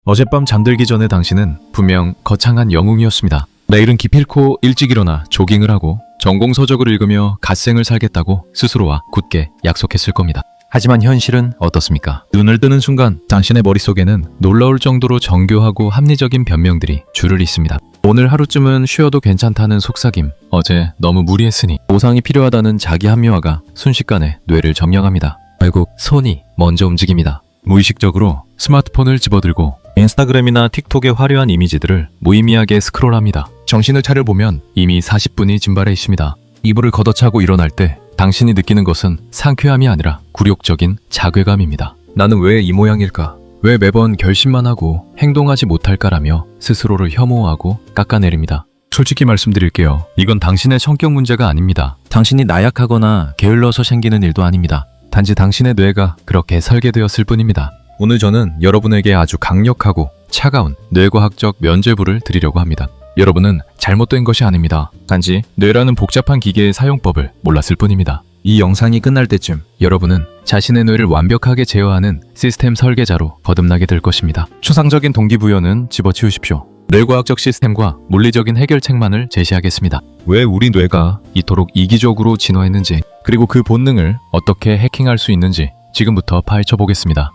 어젯밤 잠들기 전에 당신은 분명 거창한 영웅이었습니다. 내일은 기필코 일찍 일어나 조깅을 하고 전공서적을 읽으며 갓생을 살겠다고 스스로와 굳게 약속했을 겁니다. 하지만 현실은 어떻습니까? 눈을 뜨는 순간 당신의 머릿속에는 놀라울 정도로 정교하고 합리적인 변명들이 줄을 잇습니다. 오늘 하루쯤은 쉬어도 괜찮다는 속삭임, 어제 너무 무리했으니 보상이 필요하다는 자기 합리화가 순식간에 뇌를 점령합니다. 결국 손이 먼저 움직입니다. 무의식적으로 스마트폰을 집어들고 인스타그램이나 틱톡의 화려한 이미지들을 무의미하게 스크롤합니다. 정신을 차려보면 이미 40분이 증발해 있습니다. 이불을 걷어차고 일어날 때 당신이 느끼는 것은 상쾌함이 아니라 굴욕적인 자괴감입니다. 나는 왜 이 모양일까? 왜 매번 결심만 하고 행동하지 못할까라며 스스로를 혐오하고 깎아내립니다. 솔직히 말씀드릴게요. 이건 당신의 성격 문제가 아닙니다. 당신이 나약하거나 게을러서 생기는 일도 아닙니다. 단지 당신의 뇌가 그렇게 설계되었을 뿐입니다. 오늘 저는 여러분에게 아주 강력하고 차가운 뇌과학적 면죄부를 드리려고 합니다. 여러분은 잘못된 것이 아닙니다. 단지 뇌라는 복잡한 기계의 사용법을 몰랐을 뿐입니다. 이 영상이 끝날 때쯤 여러분은 자신의 뇌를 완벽하게 제어하는 시스템 설계자로 거듭나게 될 것입니다. 추상적인 동기부여는 집어치우십시오. 뇌과학적 시스템과 물리적인 해결책만을 제시하겠습니다. 왜 우리 뇌가 이토록 이기적으로 진화했는지, 그리고 그 본능을 어떻게 해킹할 수 있는지 지금부터 파헤쳐 보겠습니다.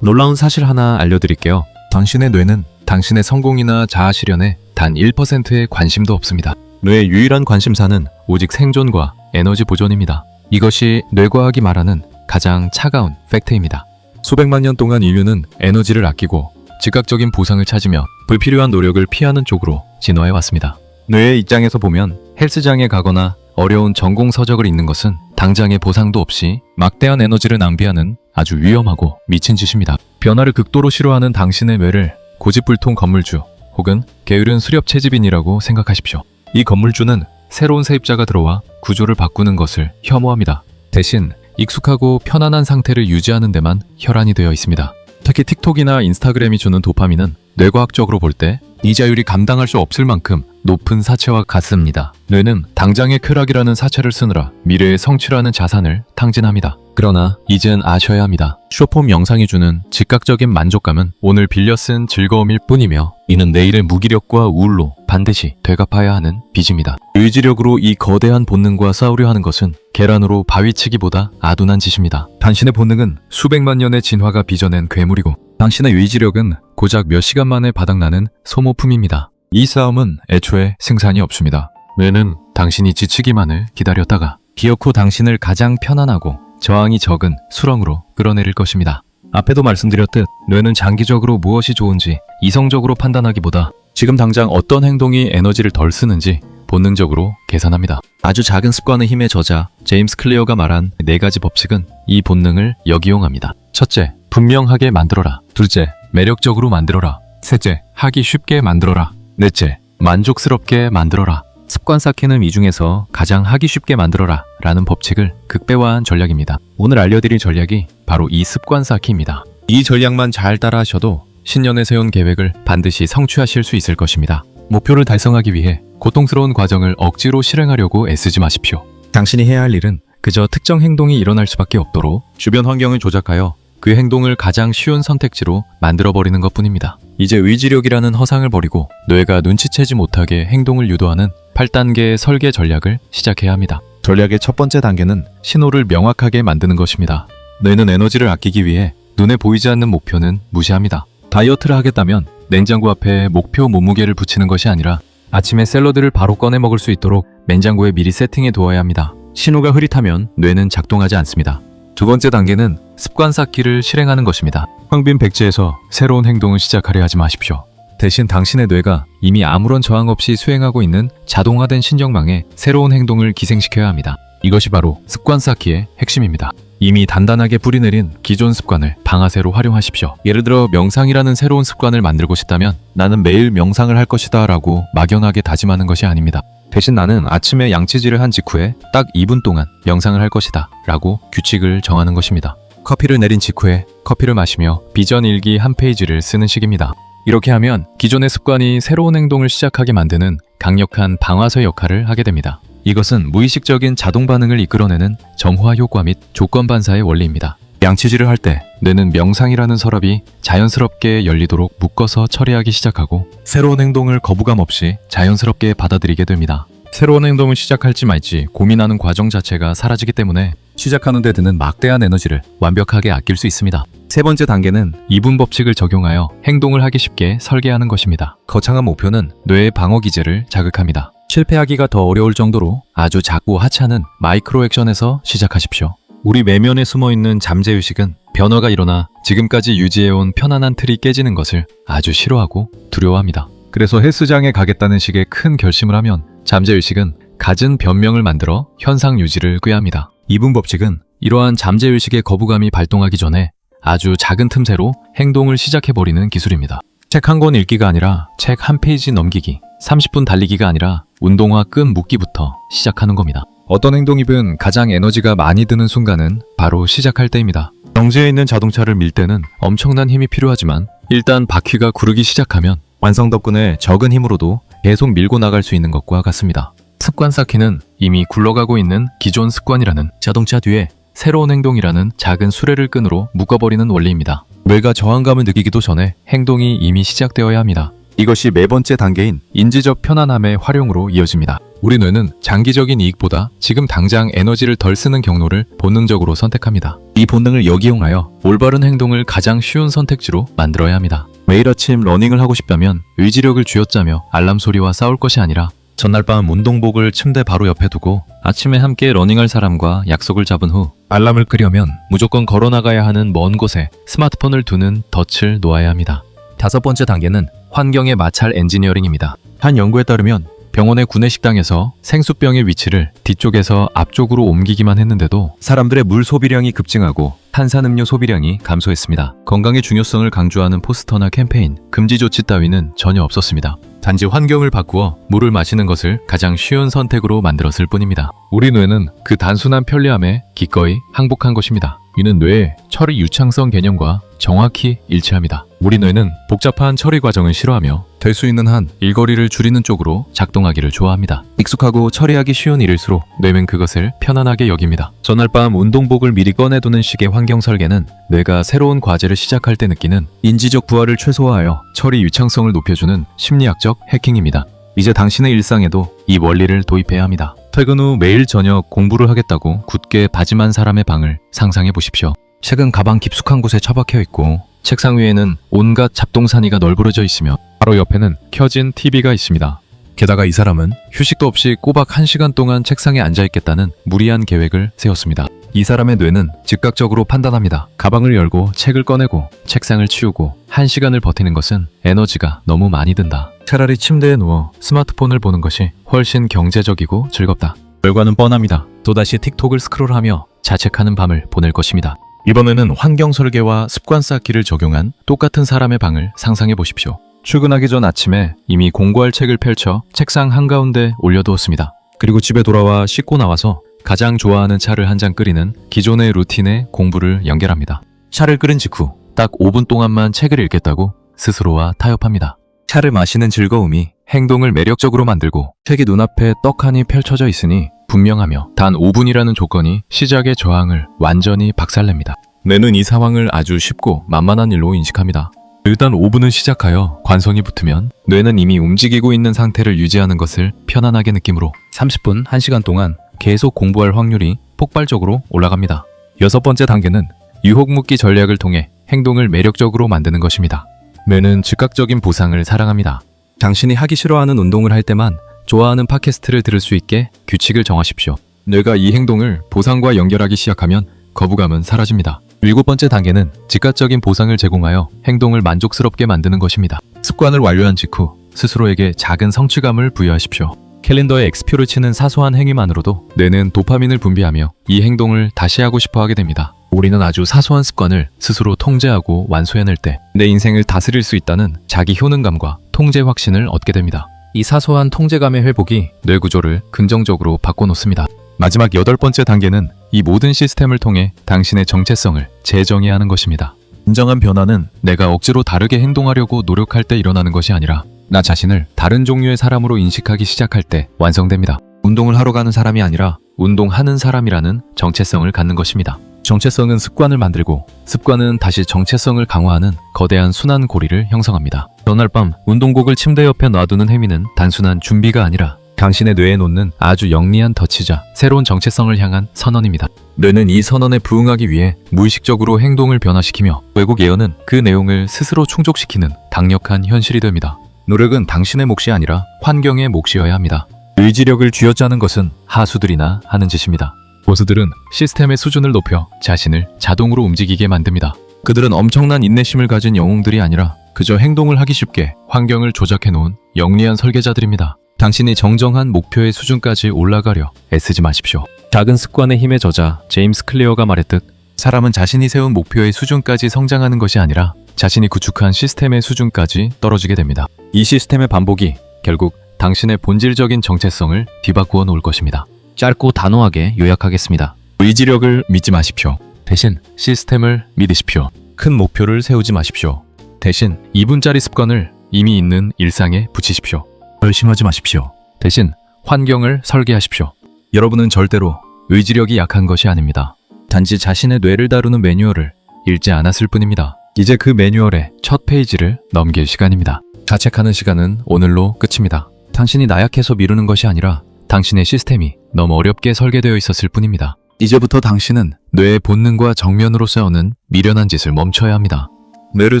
놀라운 사실 하나 알려드릴게요. 당신의 뇌는 당신의 성공이나 자아 실현에 단 1%의 관심도 없습니다. 뇌의 유일한 관심사는 오직 생존과 에너지 보존입니다. 이것이 뇌과학이 말하는 가장 차가운 팩트입니다. 수백만 년 동안 인류는 에너지를 아끼고 즉각적인 보상을 찾으며 불필요한 노력을 피하는 쪽으로 진화해 왔습니다. 뇌의 입장에서 보면 헬스장에 가거나 어려운 전공 서적을 읽는 것은 당장의 보상도 없이 막대한 에너지를 낭비하는 아주 위험하고 미친 짓입니다. 변화를 극도로 싫어하는 당신의 뇌를 고집불통 건물주 혹은 게으른 수렵채집인이라고 생각하십시오. 이 건물주는 새로운 세입자가 들어와 구조를 바꾸는 것을 혐오합니다. 대신 익숙하고 편안한 상태를 유지하는 데만 혈안이 되어 있습니다. 특히 틱톡이나 인스타그램이 주는 도파민은 뇌과학적으로 볼 때 이자율이 감당할 수 없을 만큼 높은 사체와 같습니다. 뇌는 당장의 쾌락이라는 사체를 쓰느라 미래의 성취라는 자산을 탕진합니다. 그러나 이젠 아셔야 합니다. 쇼폼 영상이 주는 즉각적인 만족감은 오늘 빌려 쓴 즐거움일 뿐이며 이는 내일의 무기력과 우울로 반드시 되갚아야 하는 빚입니다. 의지력으로 이 거대한 본능과 싸우려 하는 것은 계란으로 바위치기보다 아둔한 짓입니다. 당신의 본능은 수백만 년의 진화가 빚어낸 괴물이고 당신의 의지력은 고작 몇 시간 만에 바닥나는 소모품입니다. 이 싸움은 애초에 생산이 없습니다. 뇌는 당신이 지치기만을 기다렸다가 기어코 당신을 가장 편안하고 저항이 적은 수렁으로 끌어내릴 것입니다. 앞에도 말씀드렸듯 뇌는 장기적으로 무엇이 좋은지 이성적으로 판단하기보다 지금 당장 어떤 행동이 에너지를 덜 쓰는지 본능적으로 계산합니다. 아주 작은 습관의 힘의 저자 제임스 클리어가 말한 4가지 법칙은 이 본능을 역이용합니다. 첫째, 분명하게 만들어라. 둘째, 매력적으로 만들어라. 셋째, 하기 쉽게 만들어라. 넷째, 만족스럽게 만들어라. 습관 쌓기는 이 중에서 가장 하기 쉽게 만들어라 라는 법칙을 극대화한 전략입니다. 오늘 알려드릴 전략이 바로 이 습관 쌓기입니다. 이 전략만 잘 따라하셔도 신년에 세운 계획을 반드시 성취하실 수 있을 것입니다. 목표를 달성하기 위해 고통스러운 과정을 억지로 실행하려고 애쓰지 마십시오. 당신이 해야 할 일은 그저 특정 행동이 일어날 수밖에 없도록 주변 환경을 조작하여 그 행동을 가장 쉬운 선택지로 만들어버리는 것뿐입니다. 이제 의지력이라는 허상을 버리고 뇌가 눈치채지 못하게 행동을 유도하는 8단계의 설계 전략을 시작해야 합니다. 전략의 첫 번째 단계는 신호를 명확하게 만드는 것입니다. 뇌는 에너지를 아끼기 위해 눈에 보이지 않는 목표는 무시합니다. 다이어트를 하겠다면 냉장고 앞에 목표 몸무게를 붙이는 것이 아니라 아침에 샐러드를 바로 꺼내 먹을 수 있도록 냉장고에 미리 세팅해 두어야 합니다. 신호가 흐릿하면 뇌는 작동하지 않습니다. 두 번째 단계는 습관 쌓기를 실행하는 것입니다. 황빈 백지에서 새로운 행동을 시작하려 하지 마십시오. 대신 당신의 뇌가 이미 아무런 저항 없이 수행하고 있는 자동화된 신경망에 새로운 행동을 기생시켜야 합니다. 이것이 바로 습관 쌓기의 핵심입니다. 이미 단단하게 뿌리내린 기존 습관을 방아쇠로 활용하십시오. 예를 들어 명상이라는 새로운 습관을 만들고 싶다면 나는 매일 명상을 할 것이다 라고 막연하게 다짐하는 것이 아닙니다. 대신 나는 아침에 양치질을 한 직후에 딱 2분 동안 명상을 할 것이다 라고 규칙을 정하는 것입니다. 커피를 내린 직후에 커피를 마시며 비전 일기 한 페이지를 쓰는 식입니다. 이렇게 하면 기존의 습관이 새로운 행동을 시작하게 만드는 강력한 방아쇠 역할을 하게 됩니다. 이것은 무의식적인 자동 반응을 이끌어내는 정화 효과 및 조건 반사의 원리입니다. 양치질을 할 때 뇌는 명상이라는 서랍이 자연스럽게 열리도록 묶어서 처리하기 시작하고 새로운 행동을 거부감 없이 자연스럽게 받아들이게 됩니다. 새로운 행동을 시작할지 말지 고민하는 과정 자체가 사라지기 때문에 시작하는 데 드는 막대한 에너지를 완벽하게 아낄 수 있습니다. 세 번째 단계는 이분 법칙을 적용하여 행동을 하기 쉽게 설계하는 것입니다. 거창한 목표는 뇌의 방어 기제를 자극합니다. 실패하기가 더 어려울 정도로 아주 작고 하찮은 마이크로 액션에서 시작하십시오. 우리 내면에 숨어있는 잠재의식은 변화가 일어나 지금까지 유지해온 편안한 틀이 깨지는 것을 아주 싫어하고 두려워합니다. 그래서 헬스장에 가겠다는 식의 큰 결심을 하면 잠재의식은 갖은 변명을 만들어 현상 유지를 꾀합니다. 이분 법칙은 이러한 잠재의식의 거부감이 발동하기 전에 아주 작은 틈새로 행동을 시작해버리는 기술입니다. 책 한 권 읽기가 아니라 책 한 페이지 넘기기, 30분 달리기가 아니라 운동화 끈 묶기부터 시작하는 겁니다. 어떤 행동이든 가장 에너지가 많이 드는 순간은 바로 시작할 때입니다. 정지해 있는 자동차를 밀 때는 엄청난 힘이 필요하지만 일단 바퀴가 구르기 시작하면 완성 덕분에 적은 힘으로도 계속 밀고 나갈 수 있는 것과 같습니다. 습관 쌓기는 이미 굴러가고 있는 기존 습관이라는 자동차 뒤에 새로운 행동이라는 작은 수레를 끈으로 묶어버리는 원리입니다. 뇌가 저항감을 느끼기도 전에 행동이 이미 시작되어야 합니다. 이것이 네 번째 단계인 인지적 편안함의 활용으로 이어집니다. 우리 뇌는 장기적인 이익보다 지금 당장 에너지를 덜 쓰는 경로를 본능적으로 선택합니다. 이 본능을 역이용하여 올바른 행동을 가장 쉬운 선택지로 만들어야 합니다. 매일 아침 러닝을 하고 싶다면 의지력을 쥐어짜며 알람 소리와 싸울 것이 아니라 전날 밤 운동복을 침대 바로 옆에 두고 아침에 함께 러닝할 사람과 약속을 잡은 후 알람을 끄려면 무조건 걸어나가야 하는 먼 곳에 스마트폰을 두는 덫을 놓아야 합니다. 다섯 번째 단계는 환경의 마찰 엔지니어링입니다. 한 연구에 따르면 병원의 구내식당에서 생수병의 위치를 뒤쪽에서 앞쪽으로 옮기기만 했는데도 사람들의 물 소비량이 급증하고 탄산음료 소비량이 감소했습니다. 건강의 중요성을 강조하는 포스터나 캠페인, 금지 조치 따위는 전혀 없었습니다. 단지 환경을 바꾸어 물을 마시는 것을 가장 쉬운 선택으로 만들었을 뿐입니다. 우리 뇌는 그 단순한 편리함에 기꺼이 항복한 것입니다. 이는 뇌의 처리 유창성 개념과 정확히 일치합니다. 우리 뇌는 복잡한 처리 과정을 싫어하며 될 수 있는 한 일거리를 줄이는 쪽으로 작동하기를 좋아합니다. 익숙하고 처리하기 쉬운 일일수록 뇌는 그것을 편안하게 여깁니다. 전날 밤 운동복을 미리 꺼내두는 식의 환경 설계는 뇌가 새로운 과제를 시작할 때 느끼는 인지적 부하를 최소화하여 처리 유창성을 높여주는 심리학적 해킹입니다. 이제 당신의 일상에도 이 원리를 도입해야 합니다. 퇴근 후 매일 저녁 공부를 하겠다고 굳게 다짐한 사람의 방을 상상해 보십시오. 책은 가방 깊숙한 곳에 처박혀 있고 책상 위에는 온갖 잡동사니가 널브러져 있으며 바로 옆에는 켜진 TV가 있습니다. 게다가 이 사람은 휴식도 없이 꼬박 1시간 동안 책상에 앉아 있겠다는 무리한 계획을 세웠습니다. 이 사람의 뇌는 즉각적으로 판단합니다. 가방을 열고 책을 꺼내고 책상을 치우고 1시간을 버티는 것은 에너지가 너무 많이 든다. 차라리 침대에 누워 스마트폰을 보는 것이 훨씬 경제적이고 즐겁다. 결과는 뻔합니다. 또다시 틱톡을 스크롤하며 자책하는 밤을 보낼 것입니다. 이번에는 환경 설계와 습관 쌓기를 적용한 똑같은 사람의 방을 상상해 보십시오. 출근하기 전 아침에 이미 공부할 책을 펼쳐 책상 한가운데 올려두었습니다. 그리고 집에 돌아와 씻고 나와서 가장 좋아하는 차를 한 잔 끓이는 기존의 루틴에 공부를 연결합니다. 차를 끓인 직후 딱 5분 동안만 책을 읽겠다고 스스로와 타협합니다. 차를 마시는 즐거움이 행동을 매력적으로 만들고 책이 눈앞에 떡하니 펼쳐져 있으니 분명하며 단 5분이라는 조건이 시작의 저항을 완전히 박살냅니다. 뇌는 이 상황을 아주 쉽고 만만한 일로 인식합니다. 일단 5분을 시작하여 관성이 붙으면 뇌는 이미 움직이고 있는 상태를 유지하는 것을 편안하게 느끼므로 30분, 1시간 동안 계속 공부할 확률이 폭발적으로 올라갑니다. 여섯 번째 단계는 유혹 묶기 전략을 통해 행동을 매력적으로 만드는 것입니다. 뇌는 즉각적인 보상을 사랑합니다. 당신이 하기 싫어하는 운동을 할 때만 좋아하는 팟캐스트를 들을 수 있게 규칙을 정하십시오. 뇌가 이 행동을 보상과 연결하기 시작하면 거부감은 사라집니다. 일곱 번째 단계는 즉각적인 보상을 제공하여 행동을 만족스럽게 만드는 것입니다. 습관을 완료한 직후 스스로에게 작은 성취감을 부여하십시오. 캘린더에 X표를 치는 사소한 행위만으로도 뇌는 도파민을 분비하며 이 행동을 다시 하고 싶어 하게 됩니다. 우리는 아주 사소한 습관을 스스로 통제하고 완수해낼 때 내 인생을 다스릴 수 있다는 자기 효능감과 통제 확신을 얻게 됩니다. 이 사소한 통제감의 회복이 뇌 구조를 긍정적으로 바꿔놓습니다. 마지막 여덟 번째 단계는 이 모든 시스템을 통해 당신의 정체성을 재정의하는 하는 것입니다. 진정한 변화는 내가 억지로 다르게 행동하려고 노력할 때 일어나는 것이 아니라 나 자신을 다른 종류의 사람으로 인식하기 시작할 때 완성됩니다. 운동을 하러 가는 사람이 아니라 운동하는 사람이라는 정체성을 갖는 것입니다. 정체성은 습관을 만들고 습관은 다시 정체성을 강화하는 거대한 순환 고리를 형성합니다. 전날 밤 운동복을 침대 옆에 놔두는 행위는 단순한 준비가 아니라 당신의 뇌에 놓는 아주 영리한 덫이자 새로운 정체성을 향한 선언입니다. 뇌는 이 선언에 부응하기 위해 무의식적으로 행동을 변화시키며 외국 예언은 그 내용을 스스로 충족시키는 강력한 현실이 됩니다. 노력은 당신의 몫이 아니라 환경의 몫이어야 합니다. 의지력을 쥐어짜는 것은 하수들이나 하는 짓입니다. 고수들은 시스템의 수준을 높여 자신을 자동으로 움직이게 만듭니다. 그들은 엄청난 인내심을 가진 영웅들이 아니라 그저 행동을 하기 쉽게 환경을 조작해 놓은 영리한 설계자들입니다. 당신이 정정한 목표의 수준까지 올라가려 애쓰지 마십시오. 작은 습관의 힘의 저자 제임스 클리어가 말했듯 사람은 자신이 세운 목표의 수준까지 성장하는 것이 아니라 자신이 구축한 시스템의 수준까지 떨어지게 됩니다. 이 시스템의 반복이 결국 당신의 본질적인 정체성을 뒤바꾸어 놓을 것입니다. 짧고 단호하게 요약하겠습니다. 의지력을 믿지 마십시오. 대신 시스템을 믿으십시오. 큰 목표를 세우지 마십시오. 대신 2분짜리 습관을 이미 있는 일상에 붙이십시오. 결심하지 마십시오. 대신 환경을 설계하십시오. 여러분은 절대로 의지력이 약한 것이 아닙니다. 단지 자신의 뇌를 다루는 매뉴얼을 읽지 않았을 뿐입니다. 이제 그 매뉴얼의 첫 페이지를 넘길 시간입니다. 자책하는 시간은 오늘로 끝입니다. 당신이 나약해서 미루는 것이 아니라 당신의 시스템이 너무 어렵게 설계되어 있었을 뿐입니다. 이제부터 당신은 뇌의 본능과 정면으로 싸우는 미련한 짓을 멈춰야 합니다. 뇌를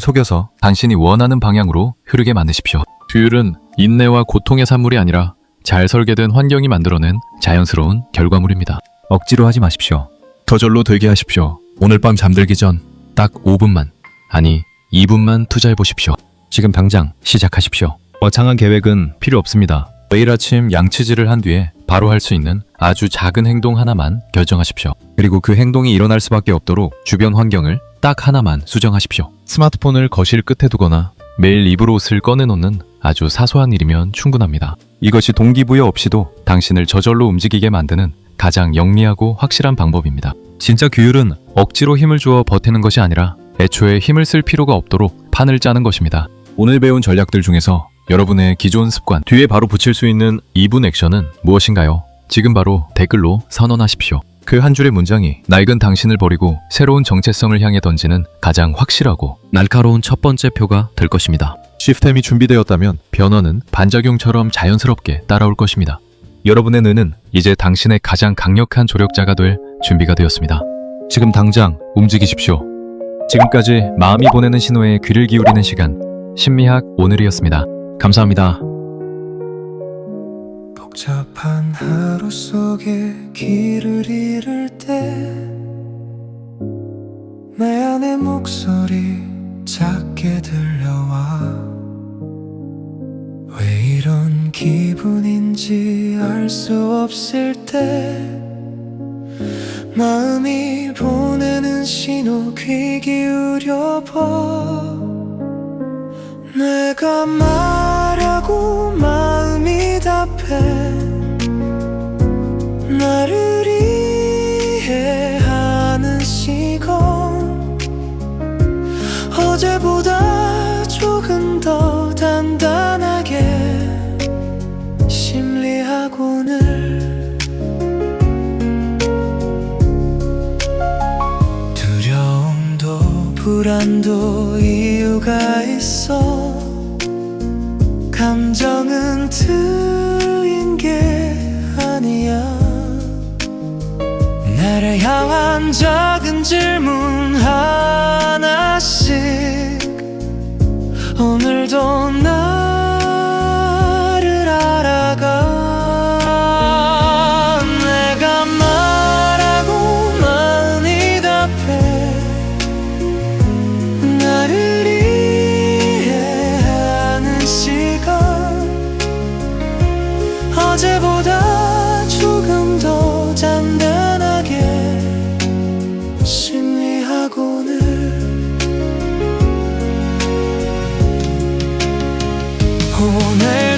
속여서 당신이 원하는 방향으로 흐르게 만드십시오. 규율은 인내와 고통의 산물이 아니라 잘 설계된 환경이 만들어낸 자연스러운 결과물입니다. 억지로 하지 마십시오. 저절로 되게 하십시오. 오늘 밤 잠들기 전 딱 5분만, 아니 2분만 투자해 보십시오. 지금 당장 시작하십시오. 거창한 계획은 필요 없습니다. 매일 아침 양치질을 한 뒤에 바로 할 수 있는 아주 작은 행동 하나만 결정하십시오. 그리고 그 행동이 일어날 수밖에 없도록 주변 환경을 딱 하나만 수정하십시오. 스마트폰을 거실 끝에 두거나 매일 입을 옷을 꺼내놓는 아주 사소한 일이면 충분합니다. 이것이 동기부여 없이도 당신을 저절로 움직이게 만드는 가장 영리하고 확실한 방법입니다. 진짜 규율은 억지로 힘을 주어 버티는 것이 아니라 애초에 힘을 쓸 필요가 없도록 판을 짜는 것입니다. 오늘 배운 전략들 중에서 여러분의 기존 습관 뒤에 바로 붙일 수 있는 2분 액션은 무엇인가요? 지금 바로 댓글로 선언하십시오. 그 한 줄의 문장이 낡은 당신을 버리고 새로운 정체성을 향해 던지는 가장 확실하고 날카로운 첫 번째 표가 될 것입니다. 시스템이 준비되었다면 변화는 반작용처럼 자연스럽게 따라올 것입니다. 여러분의 뇌는 이제 당신의 가장 강력한 조력자가 될 준비가 되었습니다. 지금 당장 움직이십시오. 지금까지 마음이 보내는 신호에 귀를 기울이는 시간, 신미학 오늘이었습니다. 감사합니다. 복잡한 하루 속에 길을 잃을 때 내 안의 목소리 작게 들려와 왜 이런 기분인지 알 수 없을 때 마음이 보내는 신호 귀 기울여 봐 내가 말하고 마음이 답해 나를 이해하는 시간 어제보다 조금 더 단단하게 심리학원을 두려움도 불안도 이유가 있어 감정은 트인 게 아니야 나를 향한 작은 질문 하나씩 오늘도 나를 알아가 내가 말하고 마음이 답해 나를 이해하는 시간 어제보다 조금 더 단단하게 심리학원을 오늘